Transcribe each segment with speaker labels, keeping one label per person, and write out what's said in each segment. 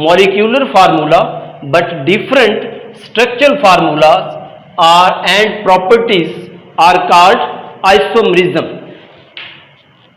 Speaker 1: molecular formula but different structural formulas and properties are called isomerism۔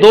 Speaker 1: 2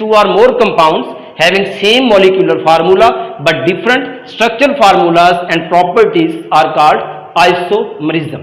Speaker 1: 2 or more compounds having same molecular formula but different structural formulas and properties are called isomerism۔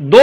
Speaker 1: 2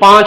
Speaker 1: 5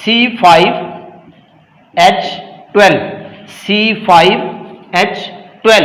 Speaker 1: C5H12، C5H12،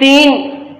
Speaker 1: 3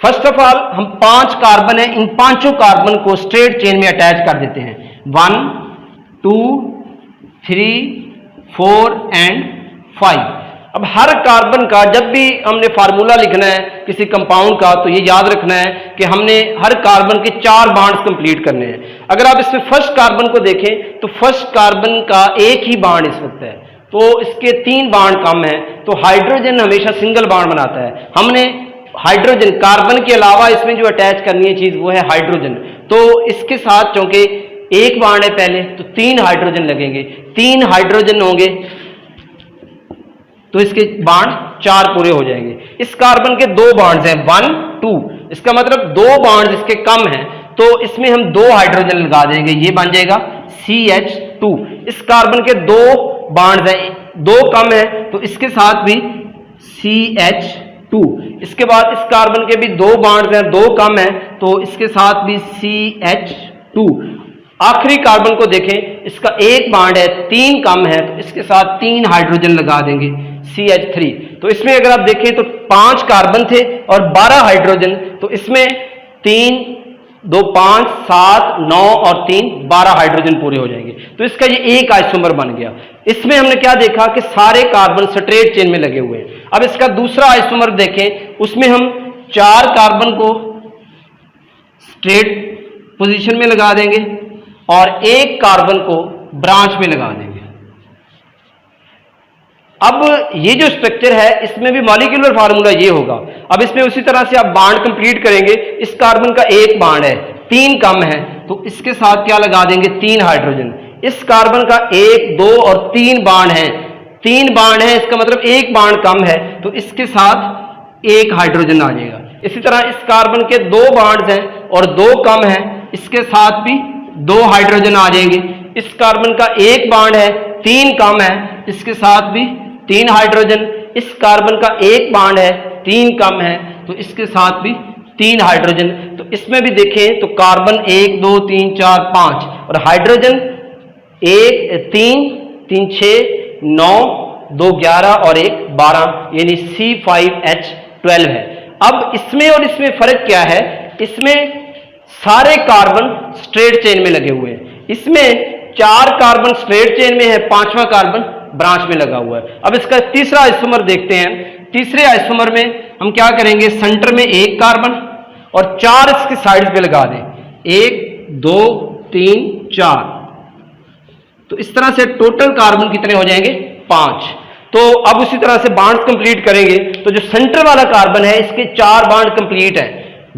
Speaker 1: first of all हम 5 carbon है, इन पांचों carbon को straight chain में attach कर देते हैं, 1 2 3 4 and 5। अब हर carbon का जब भी हमने फार्मूला लिखना है किसी कंपाउंड का, तो ये याद रखना है कि हमने हर कार्बन के 4 बॉन्ड्स कंप्लीट करने हैं। अगर आप इसमें फर्स्ट कार्बन को देखें तो फर्स्ट कार्बन का एक ही बॉन्ड इस वक्त है, तो इसके 3 बॉन्ड कम है, तो हाइड्रोजन हमेशा सिंगल बॉन्ड बनाता है। हमने हाइड्रोजन कार्बन के अलावा इसमें जो अटैच करनी है चीज वो है हाइड्रोजन, तो इसके साथ चूंकि एक बॉन्ड है पहले, तो 3 हाइड्रोजन लगेंगे, 3 हाइड्रोजन होंगे तो इसके बॉन्ड 4 पूरे हो जाएंगे। इस कार्बन के 2 बॉन्ड्स हैं 1 2, इसका मतलब 2 बॉन्ड्स इसके कम हैं, तो इसमें हम 2 हाइड्रोजन लगा देंगे, ये बन जाएगा CH2। इस कार्बन के 2 बॉन्ड्स हैं, 2 कम है, तो इसके साथ भी CH2। इसके बाद इस कार्बन के भी 2 बॉन्ड्स हैं, 2 कम है, तो इसके साथ भी CH2। आखिरी कार्बन को देखें, इसका 1 बॉन्ड है, 3 कम है, तो इसके साथ 3 हाइड्रोजन लगा देंगे, CH3। तो इसमें अगर आप देखें तो 5 कार्बन थे और 12 हाइड्रोजन, तो इसमें 3 2 5 7 9 और 3 12 हाइड्रोजन पूरे हो जाएंगे, तो इसका ये एक आइसोमर बन गया। इसमें हमने क्या देखा कि सारे कार्बन स्ट्रेट चेन में लगे हुए हैं। अब इसका दूसरा आइसोमर देखें, उसमें हम 4 कार्बन को स्ट्रेट पोजीशन में लगा देंगे और 1 कार्बन को ब्रांच में लगा देंगे। अब ये जो स्ट्रक्चर है इसमें भी मॉलिक्यूलर फार्मूला ये होगा। अब इसमें उसी तरह से आप बॉन्ड कंप्लीट करेंगे, इस कार्बन का 1 बॉन्ड है, 3 कम है, तो इसके साथ क्या लगा देंगे, 3 हाइड्रोजन। इस कार्बन का 1 2 और 3 बॉन्ड है, 3 बॉन्ड है, इसका मतलब 1 बॉन्ड कम है, तो इसके साथ 1 हाइड्रोजन आ जाएगा। इसी तरह इस कार्बन के 2 बॉन्ड्स हैं और 2 कम है, इसके साथ भी 2 हाइड्रोजन आ जाएंगे। इस कार्बन का 1 बॉन्ड है, 3 कम है, इसके साथ भी 3 हाइड्रोजन। इस कार्बन का 1 बॉन्ड है, 3 कम है, तो इसके साथ भी 3 हाइड्रोजन। तो इसमें भी देखें तो कार्बन 1 2 3 4 5 और हाइड्रोजन 1 3 3 6 9 2 11 और 1 12, यानी C5H12 है। अब इसमें और इसमें फर्क क्या है, इसमें सारे कार्बन स्ट्रेट चेन में लगे हुए हैं, इसमें 4 कार्बन स्ट्रेट चेन में है, 5वां कार्बन ब्रांच में लगा हुआ है। अब इसका तीसरा आइसोमर देखते हैं। तीसरे आइसोमर में हम क्या करेंगे, सेंटर में 1 कार्बन और 4 इसके साइड्स पे लगा दें, 1 2 3 4, तो इस तरह से टोटल कार्बन कितने हो जाएंगे, 5। तो अब उसी तरह से बॉन्ड्स कंप्लीट करेंगे, तो जो सेंटर वाला कार्बन है इसके 4 बॉन्ड कंप्लीट है,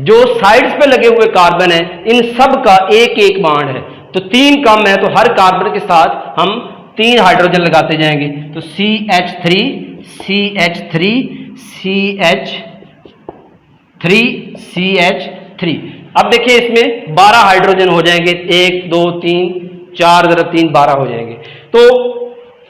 Speaker 1: जो साइड्स पे लगे हुए कार्बन है इन सब का 1 बॉन्ड है, तो 3 कम है, तो हर कार्बन के साथ हम 3 हाइड्रोजन लगाते जाएंगे, तो CH3 CH3 CH3 CH3। अब देखिए इसमें 12 हाइड्रोजन हो जाएंगे, 1 2 3 4 × 3 12 हो जाएंगे। तो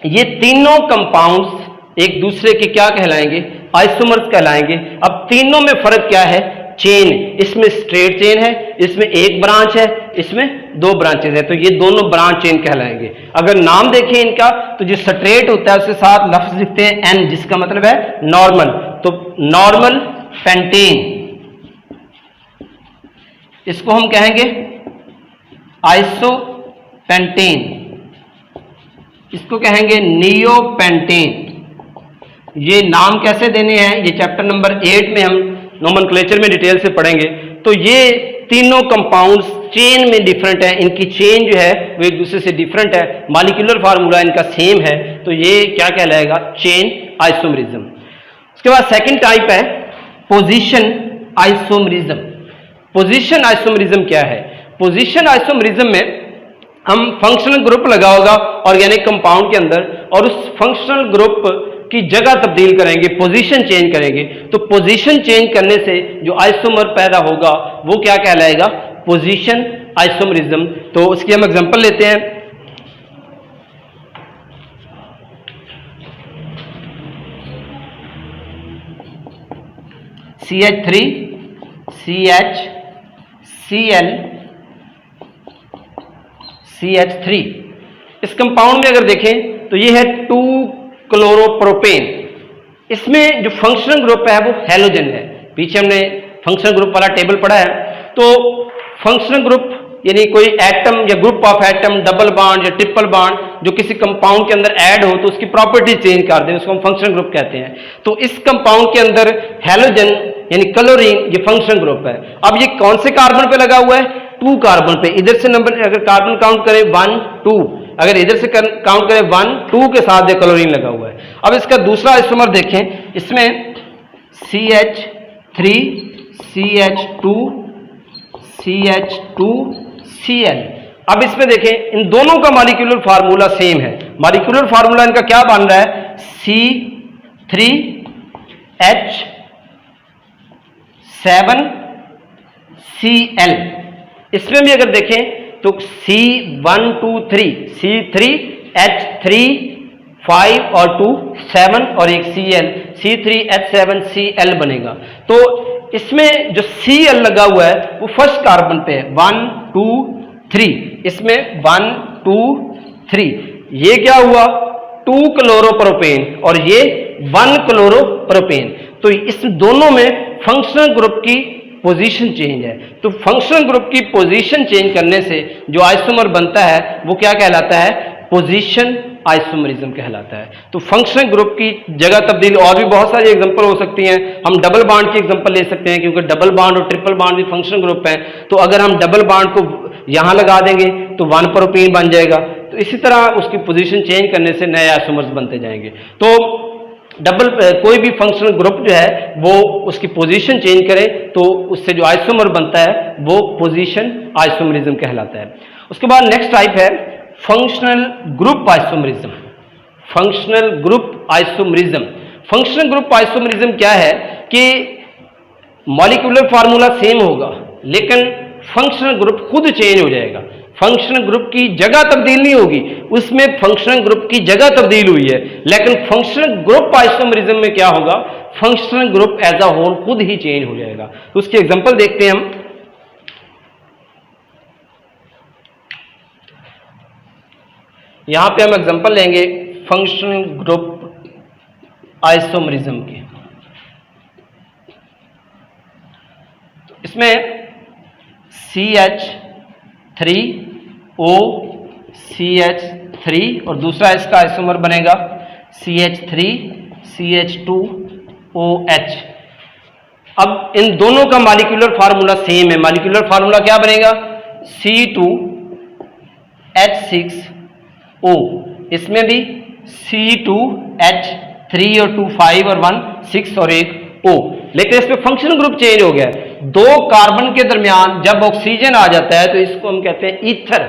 Speaker 1: ये तीनों कंपाउंड्स एक दूसरे के क्या कहलाएंगे, आइसोमर्स कहलाएंगे। अब तीनों में फर्क क्या है, चेन, इसमें स्ट्रेट चेन है, इसमें 1 ब्रांच है, इसमें 2 ब्रांचेस है, तो ये दोनों ब्रांच चेन कहलाएंगे। अगर नाम देखें इनका तो जो स्ट्रेट होता है उसके साथ लफ्ज लिखते हैं N, जिसका मतलब है नॉर्मल, तो नॉर्मल पेंटेन, इसको हम कहेंगे आइसोपेंटेन, इसको कहेंगे नियोपेंटेन। ये नाम कैसे देने हैं ये चैप्टर नंबर 8 में हम नोमेनक्लेचर में डिटेल से पढ़ेंगे। तो ये तीनों कंपाउंड्स चेन में डिफरेंट है, इनकी चेन जो है वो एक दूसरे से डिफरेंट है, मॉलिक्यूलर फार्मूला इनका सेम है, तो ये क्या कहलाएगा, चेन आइसोमरिज्म। उसके बाद सेकंड टाइप है पोजीशन आइसोमरिज्म। पोजीशन आइसोमरिज्म क्या है, पोजीशन आइसोमरिज्म में हम फंक्शनल ग्रुप लगा होगा ऑर्गेनिक कंपाउंड के अंदर और उस फंक्शनल ग्रुप की जगह तब्दील करेंगे, पोजीशन चेंज करेंगे, तो पोजीशन चेंज करने से जो आइसोमर पैदा होगा वो क्या कहलाएगा, पोजीशन आइसोमरिज्म। तो उसकी हम एग्जांपल लेते हैं। CH3 CH Cl CH3, इस कंपाउंड में अगर देखें तो ये है 2 क्लोरोप्रोपेन। इसमें जो फंक्शनल ग्रुप है वो हैलोजन है, पीछे हमने फंक्शनल ग्रुप वाला टेबल पढ़ा है। तो फंक्शनल ग्रुप यानी कोई एटम या group of atom, double bond या ट्रिपल बॉन्ड जो किसी कंपाउंड के अंदर ऐड हो तो उसकी प्रॉपर्टी चेंज कर दें, उसको हम फंक्शनल ग्रुप कहते हैं। तो इस कंपाउंड के अंदर हैलोजन यानी क्लोरीन ये फंक्शनल ग्रुप है। अब ये कौन से कार्बन पे लगा हुआ है? 2 कार्बन पे। इधर से नंबर अगर कार्बन काउंट करें 1 2, अगर इधर से काउंट करें 1 2 के साथ ये क्लोरीन लगा हुआ है। अब इसका दूसरा आइसोमर देखें, इसमें CH3 CH2 CH2 Cl। अब इसमें देखें इन दोनों का मॉलिक्यूलर फार्मूला सेम है। मॉलिक्यूलर फार्मूला इनका क्या बन रहा है? C3H7Cl। इसमें भी अगर देखें तो C123 C3H3 5 और 2 7 और एक Cl C3H7Cl बनेगा। तो इसमें जो Cl लगा हुआ है वो फर्स्ट कार्बन पे है 1 2 3, इसमें 1 2 3, ये क्या हुआ 2 क्लोरोप्रोपेन और ये 1 क्लोरोप्रोपेन। तो इस दोनों में फंक्शनल ग्रुप की पोजीशन चेंज है। तो फंक्शनल ग्रुप की पोजीशन चेंज करने से जो आइसोमर बनता है वो क्या कहलाता है? पोजीशन आइसोमरिज्म कहलाता है। तो फंक्शनल ग्रुप की जगह तब्दील और भी बहुत सारी एग्जांपल हो सकती हैं। हम डबल बॉन्ड की एग्जांपल ले सकते हैं क्योंकि डबल बॉन्ड और ट्रिपल बॉन्ड भी फंक्शनल ग्रुप है। तो अगर हम डबल बॉन्ड को यहां लगा देंगे तो 1 प्रोपेन बन जाएगा। तो इसी तरह उसकी पोजीशन चेंज करने से नए आइसोमर्स बनते जाएंगे। तो कोई भी फंक्शनल ग्रुप जो है वो उसकी पोजीशन चेंज करे तो उससे जो आइसोमर बनता है वो पोजीशन आइसोमरिज्म कहलाता है। उसके बाद नेक्स्ट टाइप है functional group isomerism. Functional group isomerism, functional group isomerism क्या है कि मॉलिक्यूलर फार्मूला सेम होगा लेकिन फंक्शनल ग्रुप खुद चेंज हो जाएगा। फंक्शनल ग्रुप की जगह तब्दील नहीं होगी, उसमें फंक्शनल ग्रुप की जगह तब्दील हुई है। लेकिन फंक्शनल ग्रुप आइसोमरिज्म में क्या होगा? Functional group as a whole खुद ही चेंज हो जाएगा। तो उसकी एग्जांपल देखते हैं हम। यहां पे हम एग्जांपल लेंगे फंक्शनल ग्रुप आइसोमरिज्म की। इसमें CH3O CH3 और दूसरा इसका आइसोमर बनेगा CH3 CH2OH। अब इन दोनों का मॉलिक्यूलर फार्मूला सेम है। मॉलिक्यूलर फार्मूला क्या बनेगा? C2H6O। इसमें भी C2H3 और 2 5 और 1 6 और एक O। लेकिन इसमें फंक्शनल ग्रुप चेंज हो गया है। 2 कार्बन के दरमियान जब ऑक्सीजन आ जाता है तो इसको हम कहते हैं ईथर।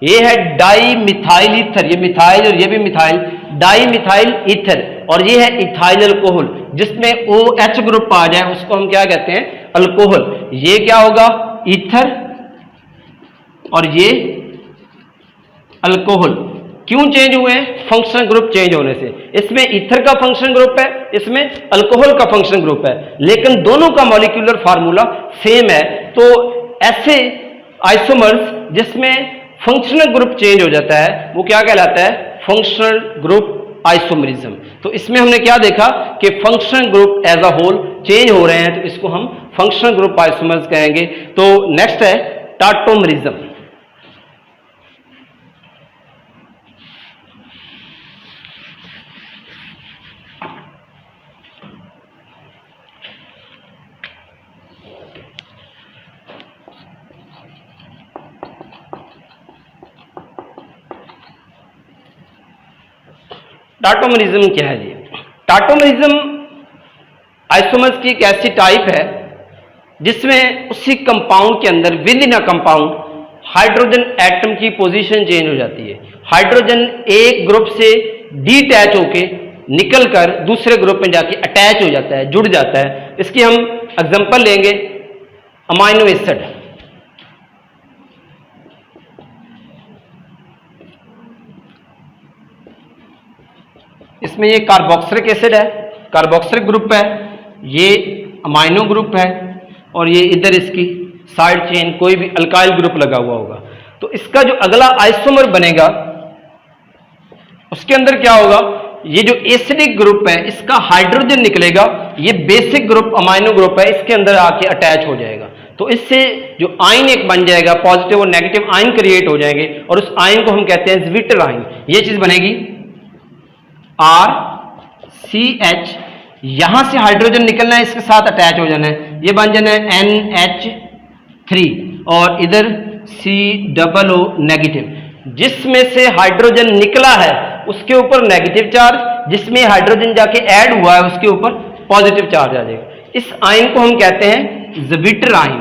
Speaker 1: ये है डाई मिथाइल ईथर, ये मिथाइल और ये भी मिथाइल, डाई मिथाइल ईथर। और ये है इथाइल अल्कोहल जिसमें OH ग्रुप आ जाए उसको हम क्या कहते हैं? अल्कोहल। ये क्या होगा? ईथर और ये अल्कोहल। क्यों चेंज हुए हैं? फंक्शनल ग्रुप चेंज होने से। इसमें ईथर का फंक्शनल ग्रुप है, इसमें अल्कोहल का फंक्शनल ग्रुप है, लेकिन दोनों का मॉलिक्यूलर फार्मूला सेम है। तो ऐसे आइसोमर्स जिसमें फंक्शनल ग्रुप चेंज हो जाता है वो क्या कहलाता है? Functional group isomerism. तो इसमें हमने क्या देखा कि functional group as a whole change हो रहे हैं तो इसको हम फंक्शनल ग्रुप आइसोमर्स कहेंगे। तो नेक्स्ट है टाटोमरिज्म। टाटोमरिज्म क्या है जी? टाटोमरिज्म आइसोमर्स की एक ऐसी टाइप है जिसमें उसी कंपाउंड के अंदर with in a compound hydrogen atom की पोजीशन चेंज हो जाती है। हाइड्रोजन एक ग्रुप से डीटैच होके निकलकर दूसरे ग्रुप में जाके अटैच हो जाता है, जुड़ जाता है। इसकी हम एग्जांपल लेंगे अमाइनो एसिड। इसमें ये कार्बोक्सिलिक एसिड है, कार्बोक्सिलिक ग्रुप है, ये अमाइनो ग्रुप है और ये इधर इसकी साइड चेन कोई भी अल्काइल ग्रुप लगा हुआ होगा। तो इसका जो अगला आइसोमर बनेगा उसके अंदर क्या होगा? ये जो एसिडिक ग्रुप है इसका हाइड्रोजन निकलेगा, ये बेसिक ग्रुप अमाइनो ग्रुप है, इसके अंदर आके अटैच हो जाएगा। तो इससे जो आयन एक बन जाएगा, पॉजिटिव और नेगेटिव आयन क्रिएट हो जाएंगे और उस आयन को हम कहते हैं ज़्विटर आयन। ये चीज बनेगी RCH, यहां से हाइड्रोजन निकलना है, इसके साथ अटैच हो जाना है, ये बन जाना है NH3 और इधर COO नेगेटिव। जिसमें से हाइड्रोजन निकला है उसके ऊपर नेगेटिव चार्ज, जिसमें हाइड्रोजन जाके ऐड हुआ है उसके ऊपर पॉजिटिव चार्ज आ जाएगा। इस आयन को हम कहते हैं ज़्विटर आयन।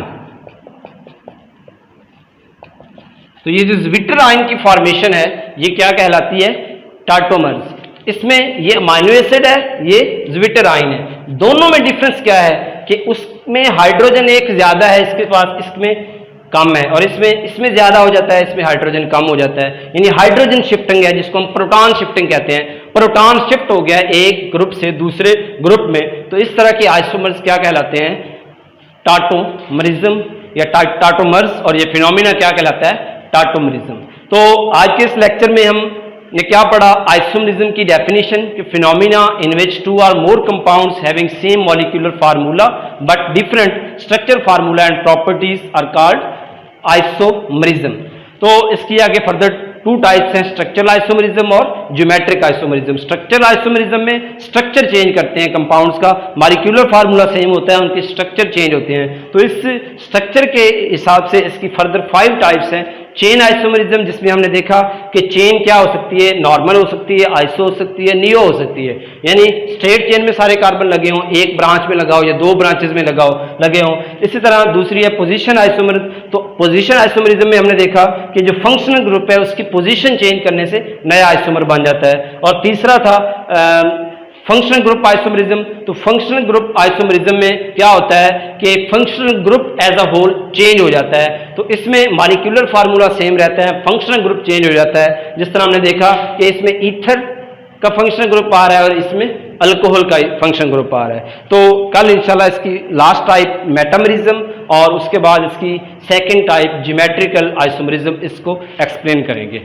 Speaker 1: तो ये जो ज़्विटर आयन की फॉर्मेशन है ये क्या कहलाती है? टाटोमर्स। इसमें ये अमाइनो एसिड है, ये ज़्विटर आयन है। दोनों में डिफरेंस क्या है कि उसमें हाइड्रोजन एक ज्यादा है इसके पास, इसमें कम है, और इसमें ज्यादा हो जाता है, इसमें हाइड्रोजन कम हो जाता है, यानी हाइड्रोजन शिफ्टिंग है जिसको हम प्रोटॉन शिफ्टिंग कहते हैं। प्रोटॉन शिफ्ट हो गया एक ग्रुप से दूसरे ग्रुप में, तो इस तरह के आइसोमर्स क्या कहलाते हैं? टाटोमरिज्म या टाटोमर्स, और ये फिनोमिना क्या कहलाता है? टाटोमरिज्म। तो आज के इस लेक्चर में हमने क्या पढ़ा? आइसोमरिज्म की डेफिनेशन कि phenomena in which two or more compounds having same molecular formula but different structure formula and properties are called isomerism. तो इसकी आगे फर्दर टू टाइप्स हैं, स्ट्रक्चरल आइसोमरिज्म और ज्योमेट्रिक आइसोमरिज्म। स्ट्रक्चरल आइसोमरिज्म में structure change करते हैं compounds का, molecular formula same होता है, उनके स्ट्रक्चर चेंज होते हैं। तो इस स्ट्रक्चर के हिसाब से इसकी फर्दर 5 टाइप्स हैं। चेन आइसोमरिज्म, जिसमें हमने देखा कि चेन क्या हो सकती है? नॉर्मल हो सकती है, आइसो हो सकती है, नियो हो सकती है, यानी स्ट्रेट चेन में सारे कार्बन लगे हों, एक ब्रांच में लगाओ या 2 ब्रांचेस में लगे हों। इसी तरह दूसरी है पोजीशन आइसोमरिज्म। तो पोजीशन आइसोमरिज्म में हमने देखा कि जो फंक्शनल ग्रुप है उसकी पोजीशन चेंज करने से नया आइसोमर बन जाता है। और तीसरा था फंक्शनल ग्रुप आइसोमरिज्म। तो फंक्शनल ग्रुप आइसोमरिज्म में क्या होता है कि functional group as a whole change हो जाता है। तो इसमें मॉलिक्यूलर फार्मूला सेम रहता है, फंक्शनल ग्रुप चेंज हो जाता है। जिस तरह हमने देखा कि इसमें ईथर का फंक्शनल ग्रुप आ रहा है और इसमें अल्कोहल का फंक्शनल ग्रुप आ रहा है। तो कल इंशाल्लाह इसकी लास्ट टाइप मेटामरिज्म और उसके बाद इसकी सेकंड टाइप ज्योमेट्रिकल आइसोमरिज्म इसको एक्सप्लेन करेंगे।